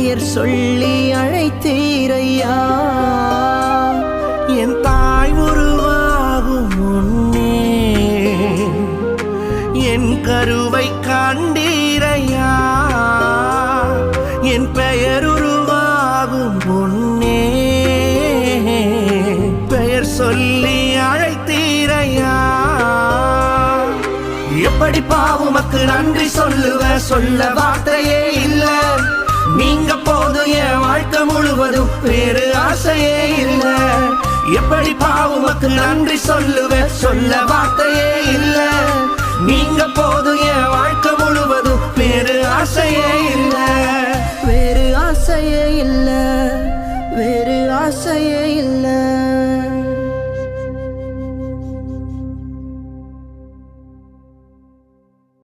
பெயர் சொல்லி அழைத்தீரையா. என் தாய் உருவாகும் முன்னே என் கருவை கண்டீரையா. என் பெயர் உருவாகும் முன்னே பெயர் சொல்லி அழைத்தீரையா. எப்படி பாவுமக்கு நன்றி சொல்லுவ, சொல்ல வார்த்தையே இல்ல. நீங்க போதும் என் வாழ்க்கை முழுவதும் வேறு ஆசையே இல்ல. எப்படி பாவுமக்கு நன்றி சொல்லுவ, சொல்ல வார்த்தையே இல்ல. நீங்க போதும்